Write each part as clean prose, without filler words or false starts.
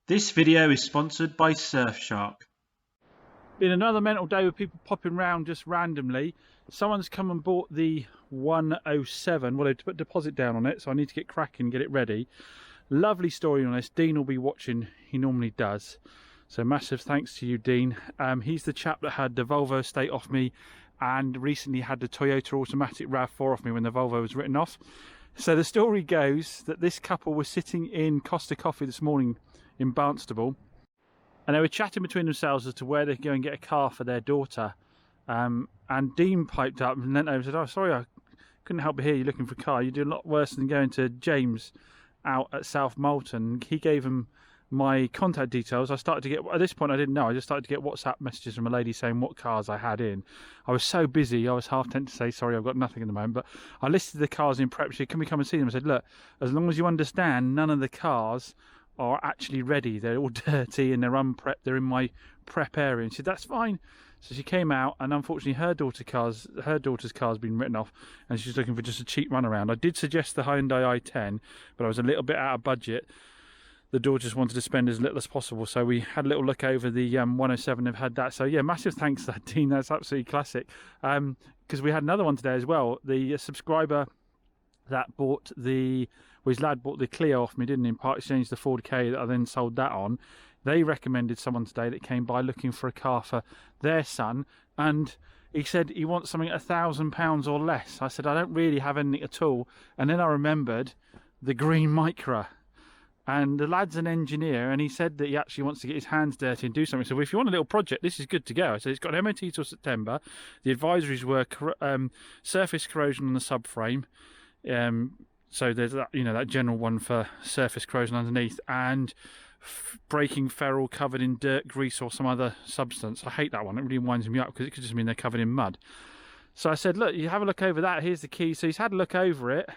This video is sponsored by Surfshark. Been another mental day with people popping round just randomly. Someone's come and bought the 107. Well, they put a deposit down on it, so I need to get cracking and get it ready. Lovely story on this. Dean will be watching. He normally does. So massive thanks to you, Dean. He's the chap that had the Volvo estate off me and recently had the Toyota automatic RAV4 off me when the Volvo was written off. So the story goes that this couple was sitting in Costa Coffee this morning in Barnstable, and they were chatting between themselves as to where they go and get a car for their daughter. And Dean piped up and leant over and said, "Oh, sorry, I couldn't help but hear you looking for a car. You do a lot worse than going to James out at South Molton." He gave him my contact details. I started to get, at this point I didn't know, I just started to get WhatsApp messages from a lady saying what cars I had in. I was so busy, I was half tempted to say, sorry, I've got nothing at the moment, but I listed the cars in prep. She said, can we come and see them? I said, look, as long as you understand, none of the cars are actually ready. They're all dirty and they're unprepped. They're in my prep area. And she said, that's fine. So she came out, and unfortunately her daughter's car's been written off, and she's looking for just a cheap runaround. I did suggest the Hyundai i10, but I was a little bit out of budget. The daughter just wanted to spend as little as possible, so we had a little look over the 107. Have had that. So yeah, massive thanks to that, Dean. That's absolutely classic. Because we had another one today as well. The subscriber that bought his lad bought the Clio off me, didn't he? In part exchange the Ford K that I then sold that on. They recommended someone today that came by looking for a car for their son, and he said he wants something at £1,000 or less. I said I don't really have anything at all, and then I remembered the green Micra. And the lad's an engineer, and he said that he actually wants to get his hands dirty and do something. So if you want a little project, this is good to go. I said it's got an MOT till September. The advisories were surface corrosion on the subframe. So there's that, that general one for surface corrosion underneath, and braking ferrule covered in dirt, grease, or some other substance. I hate that one. It really winds me up because it could just mean they're covered in mud. So I said, look, you have a look over that. Here's the key. So he's had a look over it.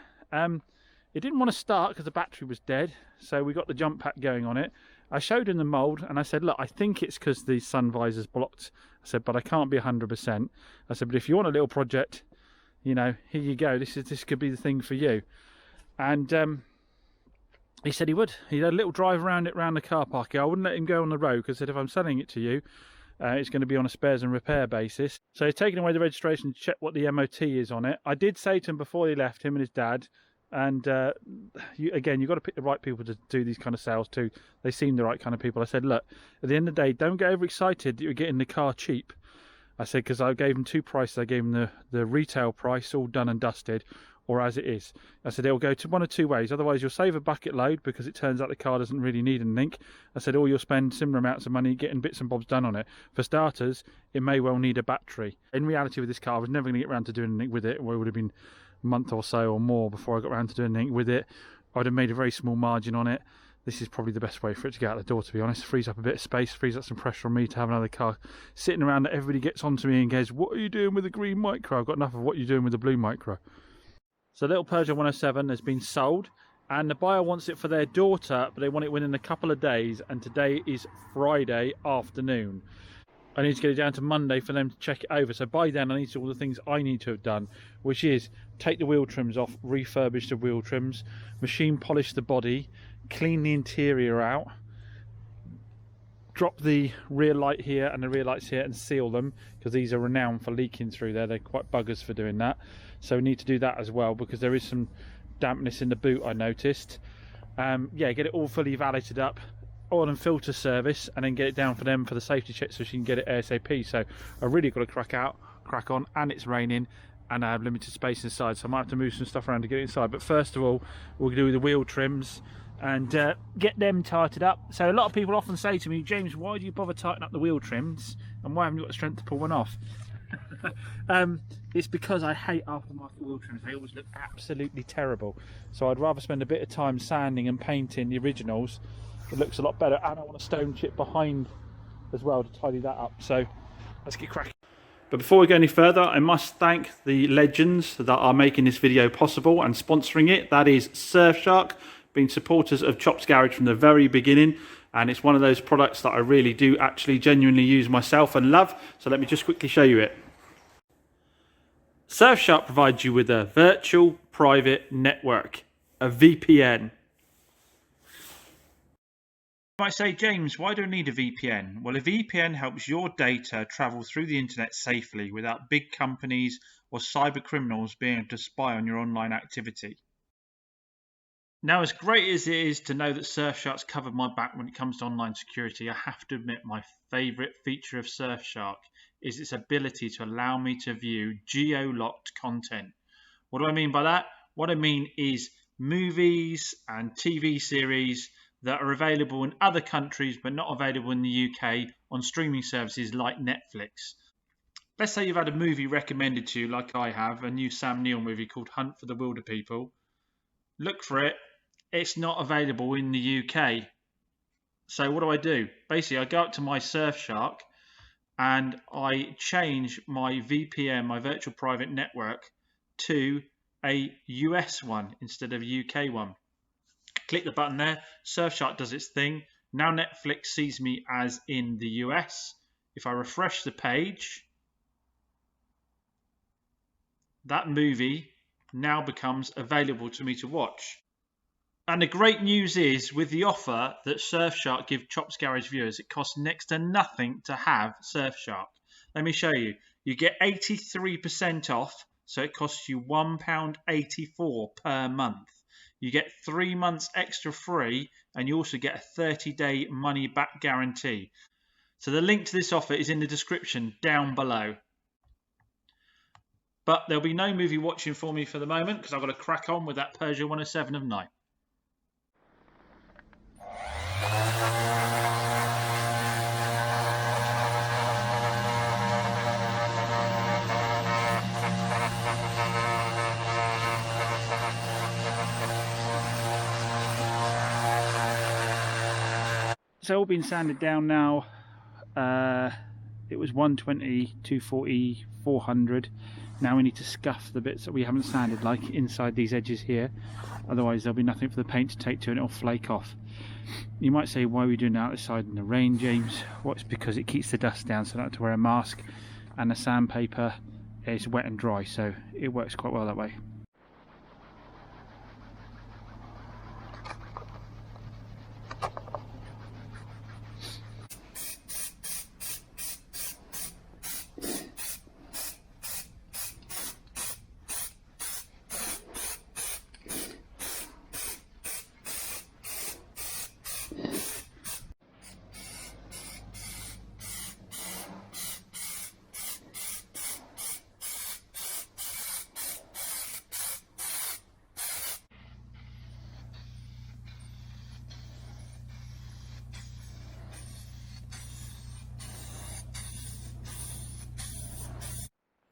It didn't want to start because the battery was dead, so we got the jump pack going on it. I showed him the mould, and I said, look, I think it's because the sun visor's blocked. I said, but I can't be 100%. I said, but if you want a little project, here you go. This could be the thing for you. And he said he would. He had a little drive around the car park. I wouldn't let him go on the road because I said, if I'm selling it to you, it's going to be on a spares and repair basis. So he's taken away the registration to check what the MOT is on it. I did say to him before he left, him and his dad, and you've got to pick the right people to do these kind of sales too. They seem the right kind of people. I said, look, at the end of the day, don't get overexcited that you're getting the car cheap. I said, because I gave him two prices. I gave him the retail price, all done and dusted, or as it is. I said, it'll go to one of two ways. Otherwise, you'll save a bucket load because it turns out the car doesn't really need anything. I said, or you'll spend similar amounts of money getting bits and bobs done on it. For starters, it may well need a battery. In reality, with this car, I was never going to get around to doing anything with it. It would have been month or so or more before I got around to doing anything with it. I'd have made a very small margin on it. This is probably the best way for it to get out the door, to be honest. Frees up a bit of space, frees up some pressure on me to have another car sitting around that everybody gets onto me and goes, what are you doing with the green Micra? I've got enough of what you're doing with the blue Micra. So little Peugeot 107 has been sold, and the buyer wants it for their daughter, but they want it within a couple of days, and today is Friday afternoon. I need to get it down to Monday for them to check it over. So by then I need to do all the things I need to have done, which is take the wheel trims off, refurbish the wheel trims, machine polish the body, clean the interior out, drop the rear light here and the rear lights here and seal them, because these are renowned for leaking through there. They're quite buggers for doing that. So we need to do that as well, because there is some dampness in the boot, I noticed. Yeah, get it all fully validated up, oil and filter service, and then get it down for them for the safety check so she can get it ASAP. So I really got to crack on, and it's raining and I have limited space inside, so I might have to move some stuff around to get it inside. But first of all, we'll do the wheel trims and get them tightened up. So a lot of people often say to me, James, why do you bother tightening up the wheel trims, and why haven't you got the strength to pull one off? It's because I hate aftermarket wheel trims. They always look absolutely terrible, so I'd rather spend a bit of time sanding and painting the originals. It looks a lot better, and I want a stone chip behind as well to tidy that up. So let's get cracking. But before we go any further, I must thank the legends that are making this video possible and sponsoring it. That is Surfshark, been supporters of Chops Garage from the very beginning, and it's one of those products that I really do actually genuinely use myself and love. So let me just quickly show you it. Surfshark provides you with a virtual private network, a VPN. You might say, James, why do I need a VPN? Well, a VPN helps your data travel through the internet safely without big companies or cyber criminals being able to spy on your online activity. Now, as great as it is to know that Surfshark's covered my back when it comes to online security, I have to admit my favourite feature of Surfshark is its ability to allow me to view geo-locked content. What do I mean by that? What I mean is movies and TV series that are available in other countries but not available in the UK on streaming services like Netflix. Let's say you've had a movie recommended to you, like I have, a new Sam Neill movie called Hunt for the Wilder People. Look for it. It's not available in the UK. So what do? Basically, I go up to my Surfshark and I change my VPN, my virtual private network, to a US one instead of a UK one. Click the button there. Surfshark does its thing. Now Netflix sees me as in the US. If I refresh the page, that movie now becomes available to me to watch. And the great news is, with the offer that Surfshark give Chops Garage viewers, it costs next to nothing to have Surfshark. Let me show you. You get 83% off, so it costs you £1.84 per month. You get 3 months extra free, and you also get a 30-day money-back guarantee. So the link to this offer is in the description down below. But there'll be no movie watching for me for the moment because I've got to crack on with that Peugeot 107 of night. So all been sanded down now. It was 120, 240, 400. Now we need to scuff the bits that we haven't sanded, like inside these edges here. Otherwise there'll be nothing for the paint to take to and it'll flake off. You might say, why are we doing that outside in the rain, James? Well, it's because it keeps the dust down, so I don't have to wear a mask, and the sandpaper is wet and dry, so it works quite well that way.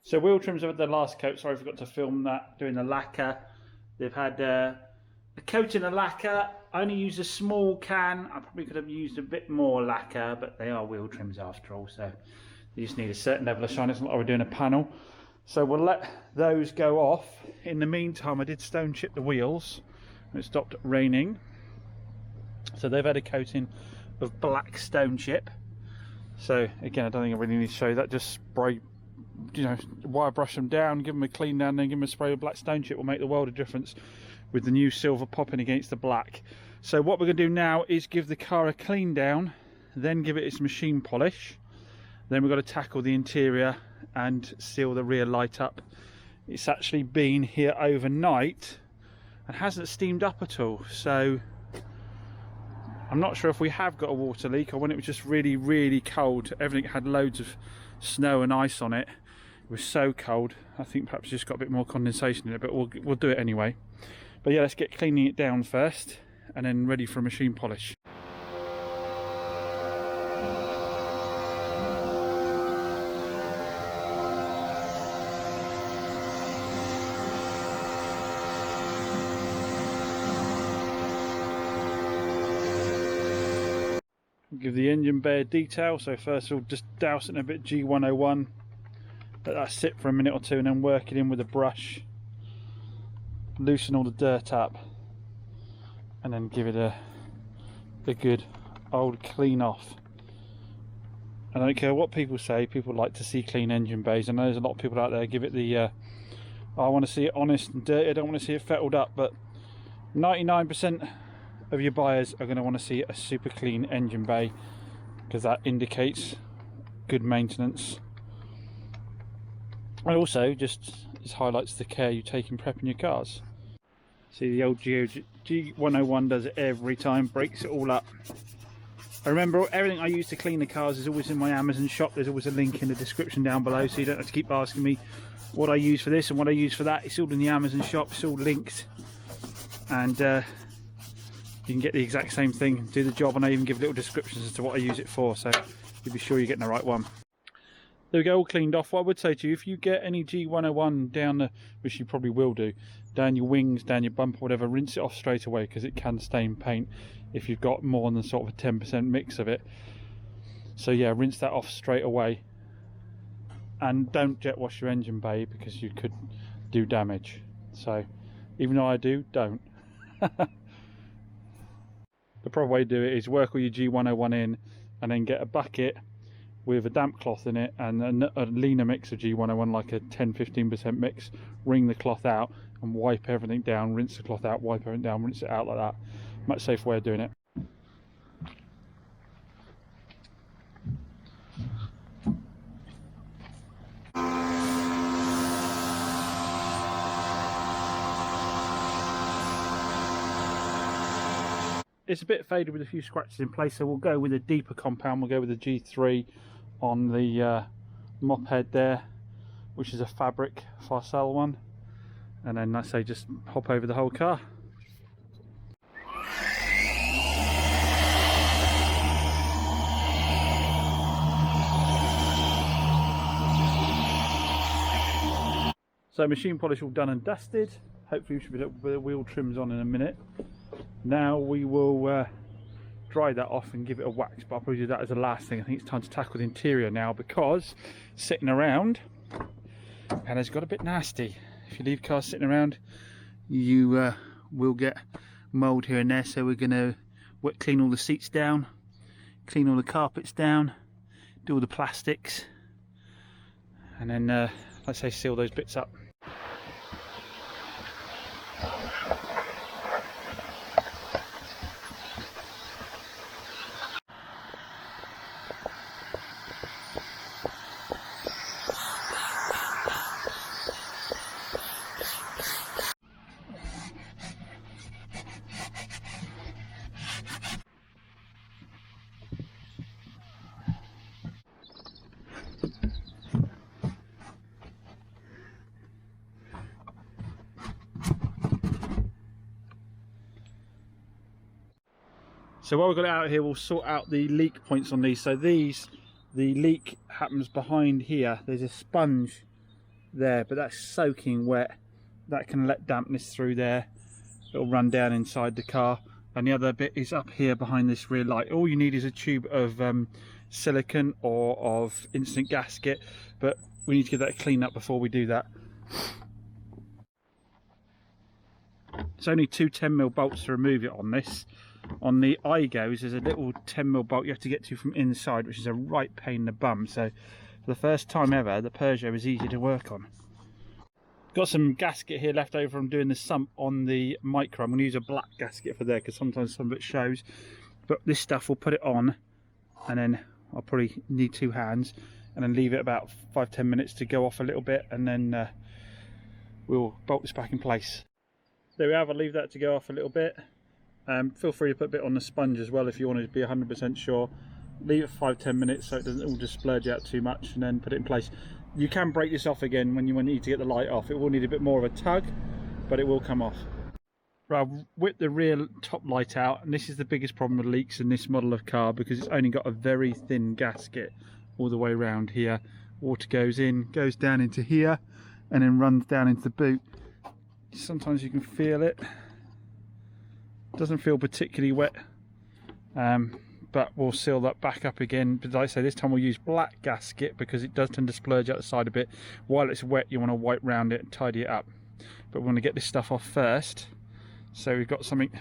So wheel trims have had their last coat. Sorry, I forgot to film that, doing the lacquer. They've had a coat in the lacquer. I only used a small can. I probably could have used a bit more lacquer, but they are wheel trims after all, so you just need a certain level of shine. It's not like we're doing a panel. So we'll let those go off. In the meantime, I did stone chip the wheels and it stopped raining. So they've had a coating of black stone chip. So again, I don't think I really need to show you that. Just spray, wire brush them down, give them a clean down, then give them a spray of black stone chip. Will make the world of difference with the new silver popping against the black. So what we're going to do now is give the car a clean down, then give it its machine polish. Then we've got to tackle the interior and seal the rear light up. It's actually been here overnight and hasn't steamed up at all, so I'm not sure if we have got a water leak or when it was just really cold. Everything had loads of snow and ice on it. It was so cold. I think perhaps just got a bit more condensation in it, but we'll do it anyway. But yeah, let's get cleaning it down first and then ready for a machine polish. Give the engine bay a detail. So first we'll just douse it in a bit of G101, let that sit for a minute or two, and then work it in with a brush, loosen all the dirt up, and then give it a good old clean off. I don't care what people say, people like to see clean engine bays. I know there's a lot of people out there give it the I want to see it honest and dirty, I don't want to see it fettled up, but 99% of your buyers are going to want to see a super clean engine bay, because that indicates good maintenance, and also just highlights the care you take in prepping your cars. See, the old G101 does it every time, breaks it all up. I remember everything I use to clean the cars is always in my Amazon shop. There's always a link in the description down below, so you don't have to keep asking me what I use for this and what I use for that. It's all in the Amazon shop, it's all linked, and you can get the exact same thing, do the job, and I even give little descriptions as to what I use it for, so you'll be sure you're getting the right one. There we go, all cleaned off. What I would say to you, if you get any G101 down the, which you probably will do, down your wings, down your bumper, whatever, rinse it off straight away, because it can stain paint if you've got more than sort of a 10% mix of it. So yeah, rinse that off straight away, and don't jet wash your engine bay, because you could do damage. So even though I do, don't. The proper way to do it is work all your G101 in, and then get a bucket with a damp cloth in it and a leaner mix of G101, like a 10-15% mix. Wring the cloth out and wipe everything down, rinse the cloth out, wipe everything down, rinse it out like that. Much safer way of doing it. It's a bit faded with a few scratches in place, so we'll go with a deeper compound. We'll go with the G3 on the mop head there, which is a fabric Farcel one, and then I say just hop over the whole car. So machine polish all done and dusted. Hopefully we should be able to put the wheel trims on in a minute. Now we will dry that off and give it a wax, but I'll probably do that as the last thing. I think it's time to tackle the interior now, because sitting around, and it's got a bit nasty. If you leave cars sitting around, you will get mould here and there, so we're going to clean all the seats down, clean all the carpets down, do all the plastics, and then let's say seal those bits up. So while we've got it out here, we'll sort out the leak points on these. So these, the leak happens behind here. There's a sponge there, but that's soaking wet. That can let dampness through there. It'll run down inside the car. And the other bit is up here behind this rear light. All you need is a tube of silicone or of instant gasket, but we need to get that cleaned up before we do that. It's only two 10mm bolts to remove it on this. On the iGos, there's a little 10mm bolt you have to get to from inside, which is a right pain in the bum. So for the first time ever, the Peugeot is easy to work on. Got some gasket here left over from doing the sump on the Micro. I'm going to use a black gasket for there, because sometimes some of it shows. But this stuff, we'll put it on, and then I'll probably need two hands, and then leave it about 5-10 minutes to go off a little bit, and then we'll bolt this back in place. There we have, I'll leave that to go off a little bit. Feel free to put a bit on the sponge as well if you want to be 100% sure. Leave it for 5-10 minutes so it doesn't all just splurge out too much, and then put it in place. You can break this off again when you need to get the light off. It will need a bit more of a tug, but it will come off. Right, I've whipped the rear top light out, and this is the biggest problem with leaks in this model of car, because it's only got a very thin gasket all the way around here. Water goes in, goes down into here, and then runs down into the boot. Sometimes you can feel it. Doesn't feel particularly wet, but we'll seal that back up again. But like I say, this time we'll use black gasket, because it does tend to splurge out the side a bit. While it's wet, you want to wipe round it and tidy it up. But we want to get this stuff off first, so we've got something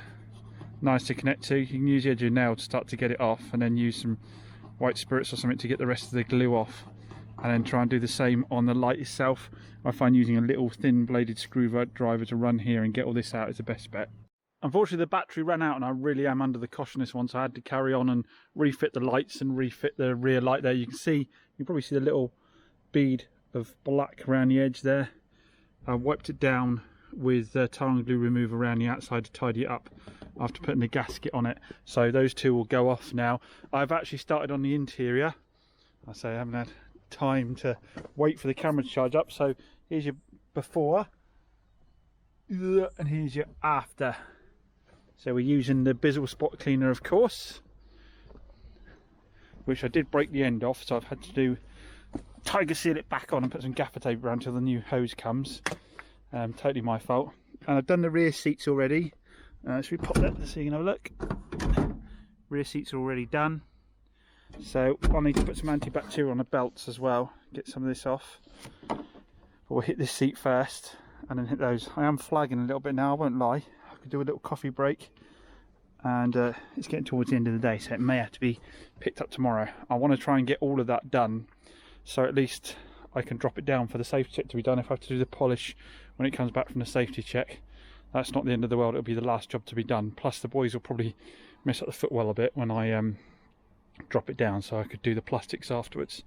nice to connect to. You can use the edge of your nail to start to get it off, and then use some white spirits or something to get the rest of the glue off, and then try and do the same on the light itself. I find using a little thin bladed screwdriver to run here and get all this out is the best bet. Unfortunately, the battery ran out and I really am under the caution this one, so I had to carry on and refit the lights and refit the rear light there. You can probably see the little bead of black around the edge there. I wiped it down with tar and glue remover around the outside to tidy it up after putting the gasket on it. So those two will go off now. I've actually started on the interior. I say I haven't had time to wait for the camera to charge up. So here's your before and here's your after. So we're using the Bizzle spot cleaner, of course, which I did break the end off, so I've had to do tiger seal it back on and put some gaffer tape around until the new hose comes. Totally my fault. And I've done the rear seats already. Should we pop that so you can have a look? Rear seats are already done. So I'll need to put some antibacterial on the belts as well, get some of this off. But we'll hit this seat first and then hit those. I am flagging a little bit now, I won't lie. I could do a little coffee break, and it's getting towards the end of the day, so it may have to be picked up tomorrow. I want to try and get all of that done, so at least I can drop it down for the safety check to be done. If I have to do the polish when it comes back from the safety check, that's not the end of the world. It'll be the last job to be done. Plus the boys will probably mess up the footwell a bit when I drop it down, so I could do the plastics afterwards.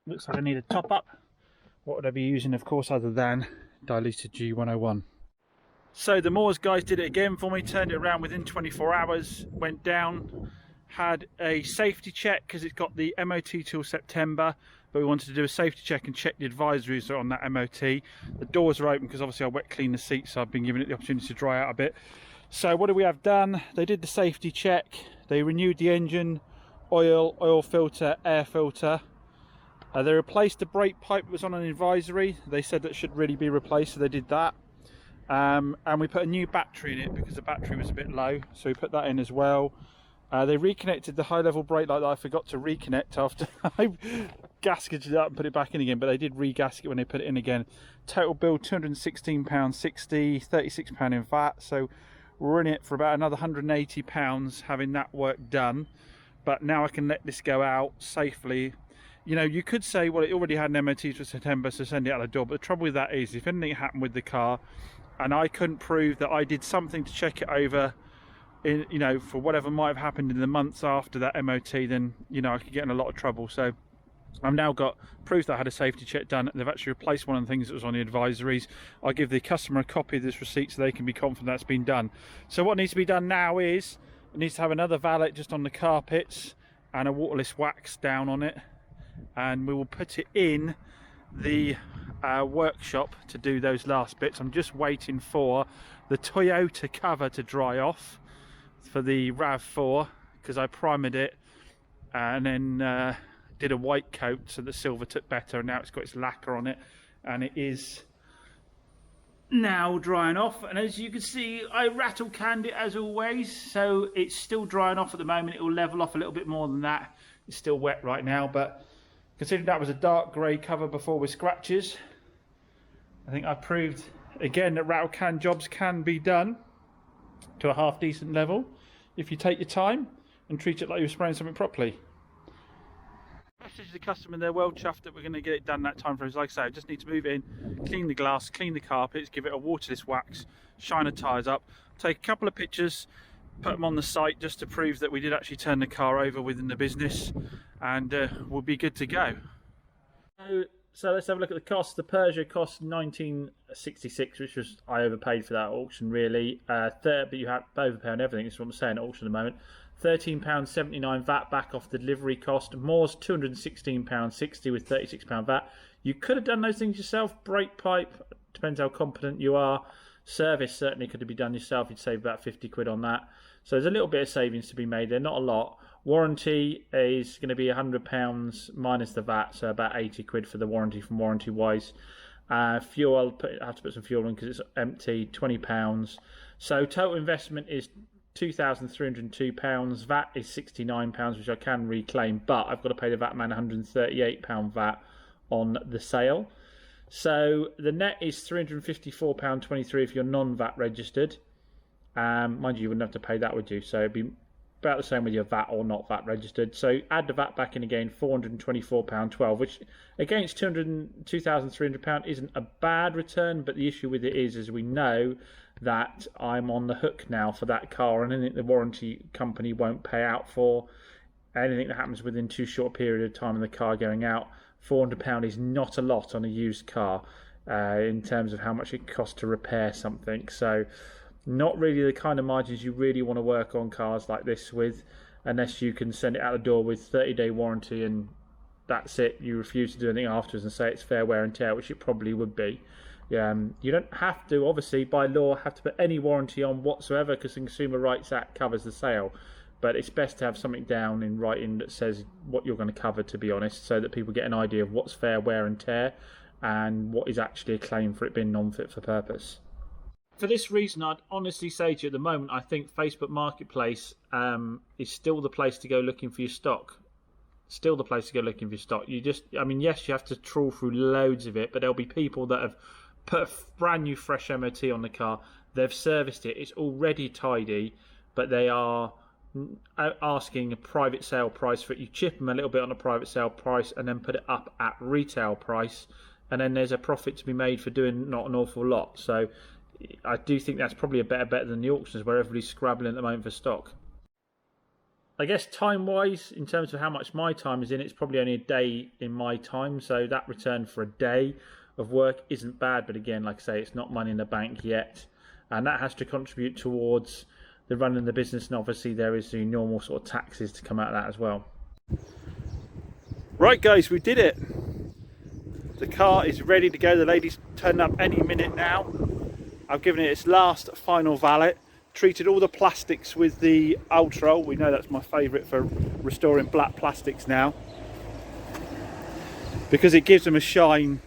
Looks like I need a top up. What would I be using, of course, other than diluted G101? So the Moors guys did it again for me, turned it around within 24 hours, went down, had a safety check because it's got the MOT till September, but we wanted to do a safety check and check the advisories on that MOT. The doors are open because obviously I wet cleaned the seats, so I've been given it the opportunity to dry out a bit. So what do we have done? They did the safety check, they renewed the engine, oil filter, air filter. They replaced the brake pipe that was on an advisory. They said that should really be replaced, so they did that. And we put a new battery in it because the battery was a bit low, so we put that in as well. They reconnected the high level brake light that I forgot to reconnect after I gasketed it up and put it back in again, but they did re-gasket when they put it in again. Total bill £216.60, £36 in VAT, so we're in it for about another £180 having that work done. But now I can let this go out safely. You know, you could say, well, it already had an MOT for September, so send it out the door. But the trouble with that is, if anything happened with the car, and I couldn't prove that I did something to check it over, in, you know, for whatever might have happened in the months after that MOT, then, you know, I could get in a lot of trouble. So I've now got proof that I had a safety check done. They've actually replaced one of the things that was on the advisories. I'll give the customer a copy of this receipt so they can be confident that's been done. So what needs to be done now is, it needs to have another valet just on the carpets and a waterless wax down on it. And we will put it in the workshop to do those last bits. I'm just waiting for the Toyota cover to dry off for the RAV4 because I primered it and then did a white coat so the silver took better, and now it's got its lacquer on it and it is now drying off. And as you can see, I rattle canned it as always, so it's still drying off at the moment. It will level off a little bit more than that. It's still wet right now, but considering that was a dark grey cover before with scratches, I think I proved again that rattle can jobs can be done to a half decent level if you take your time and treat it like you're spraying something properly. Message the customer, they're well chuffed that we're going to get it done that time frame. Like I say, I just need to move it in, clean the glass, clean the carpets, give it a waterless wax, shine the tyres up, take a couple of pictures, put them on the site just to prove that we did actually turn the car over within the business, and we'll be good to go. So let's have a look at the cost. The Peugeot cost $19.66, which was, I overpaid for that at auction really. But you had overpay on everything, that's what I'm saying at auction at the moment. £13.79 VAT back off the delivery cost. Moore's £216.60 with £36 VAT. You could have done those things yourself. Brake pipe, depends how competent you are. Service certainly could be done yourself. You'd save about 50 quid on that. So there's a little bit of savings to be made there, not a lot. Warranty is going to be £100 minus the VAT, so about 80 quid for the warranty from Warranty Wise. Fuel, I have to put some fuel in because it's empty, £20. So total investment is £2,302. VAT is £69, which I can reclaim, but I've got to pay the VAT man £138 VAT on the sale. So the net is £354.23 if you're non-VAT registered. Mind you wouldn't have to pay that, would you? So it'd be about the same with your VAT or not VAT registered. So add the VAT back in again, £424.12, which against £2,300 isn't a bad return, but the issue with it is, as we know, that I'm on the hook now for that car, and anything the warranty company won't pay out for, anything that happens within too short a period of time of the car going out. £400 is not a lot on a used car in terms of how much it costs to repair something. So not really the kind of margins you really want to work on cars like this with, unless you can send it out the door with 30-day warranty and that's it. You refuse to do anything afterwards and say it's fair wear and tear, which it probably would be. You don't have to, obviously, by law, have to put any warranty on whatsoever because the Consumer Rights Act covers the sale. But it's best to have something down in writing that says what you're going to cover, to be honest, so that people get an idea of what's fair wear and tear and what is actually a claim for it being non-fit for purpose. For this reason, I'd honestly say to you at the moment, I think Facebook Marketplace is still the place to go looking for your stock. Still the place to go looking for your stock. Yes, you have to trawl through loads of it, but there'll be people that have put a brand new fresh MOT on the car. They've serviced it. It's already tidy, but they are asking a private sale price for it. You chip them a little bit on a private sale price and then put it up at retail price, and then there's a profit to be made for doing not an awful lot. So I do think that's probably a better bet than the auctions where everybody's scrabbling at the moment for stock. I guess time wise, in terms of how much my time is in, it's probably only a day in my time, so that return for a day of work isn't bad. But again, like I say, it's not money in the bank yet, and that has to contribute towards the running of the business, and obviously there is the normal sort of taxes to come out of that as well. Right guys, we did it. The car is ready to go. The lady's turning up any minute now. I've given it its last final valet, treated all the plastics with the Ultra. We know that's my favourite for restoring black plastics now, because it gives them a shine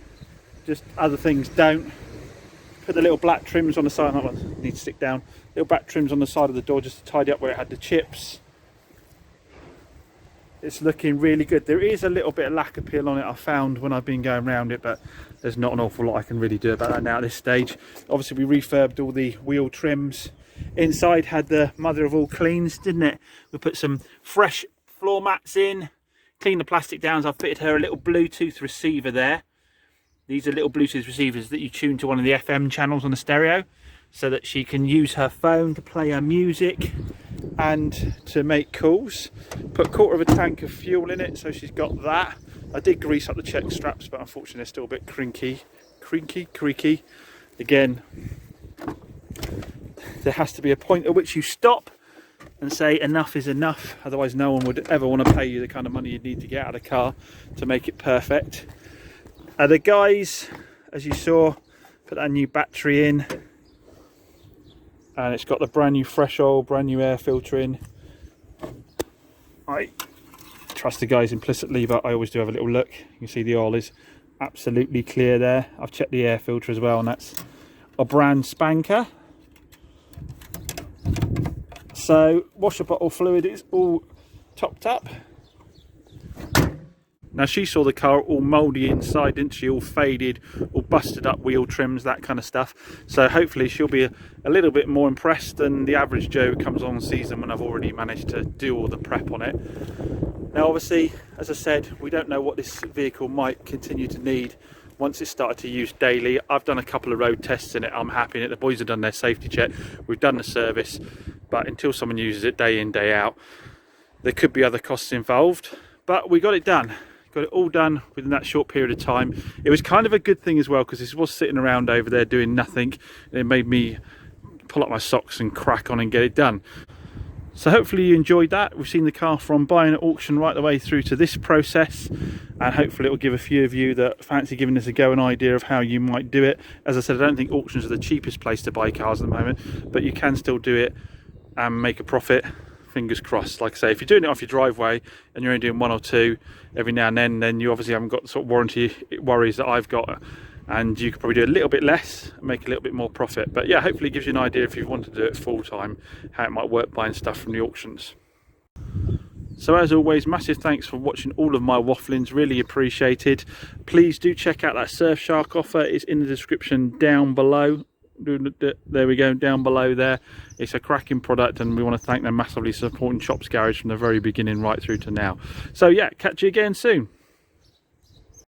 just other things don't. Put the little black trims on the side. That one needs to stick down. Little black trims on the side of the door just to tidy up where it had the chips. It's looking really good. There is a little bit of lack of peel on it I found when I've been going around it, but there's not an awful lot I can really do about that now at this stage. Obviously we refurbed all the wheel trims. Inside had the mother of all cleans, didn't it? We put some fresh floor mats in, cleaned the plastic down. So I've fitted her a little Bluetooth receiver there. These are little Bluetooth receivers that you tune to one of the FM channels on the stereo, so that she can use her phone to play her music and to make calls. Put a quarter of a tank of fuel in it, so she's got that. I did grease up the check straps, but unfortunately they're still a bit creaky. Again, there has to be a point at which you stop and say enough is enough, otherwise no one would ever want to pay you the kind of money you need to get out of the car to make it perfect. The guys, as you saw, put that new battery in, and it's got the brand new fresh oil, brand new air filter in. I trust the guys implicitly, but I always do have a little look. You can see the oil is absolutely clear there. I've checked the air filter as well, and that's a brand spanker. So washer bottle fluid is all topped up. Now she saw the car all mouldy inside, didn't she? All faded, all busted up wheel trims, that kind of stuff. So hopefully she'll be a little bit more impressed than the average Joe who comes on and sees them when I've already managed to do all the prep on it. Now obviously, as I said, we don't know what this vehicle might continue to need once it's started to use daily. I've done a couple of road tests in it. I'm happy in it. The boys have done their safety check. We've done the service. But until someone uses it day in, day out, there could be other costs involved. But we got it done. Got it all done within that short period of time. It was kind of a good thing as well, because this was sitting around over there doing nothing. It made me pull up my socks and crack on and get it done. So hopefully you enjoyed that. We've seen the car from buying at auction right the way through to this process, and hopefully it will give a few of you that fancy giving this a go an idea of how you might do it. As I said, I don't think auctions are the cheapest place to buy cars at the moment, but you can still do it and make a profit. Fingers crossed. Like I say, if you're doing it off your driveway and you're only doing one or two every now and then you obviously haven't got the sort of warranty worries that I've got, and you could probably do a little bit less and make a little bit more profit. But yeah, hopefully it gives you an idea, if you want to do it full time, how it might work buying stuff from the auctions. So as always, massive thanks for watching all of my wafflings, really appreciated. Please do check out that Surfshark offer, it's in the description down below. There we go, down below there. It's a cracking product, and we want to thank them massively for supporting Chops Garage from the very beginning right through to now. So yeah, catch you again soon.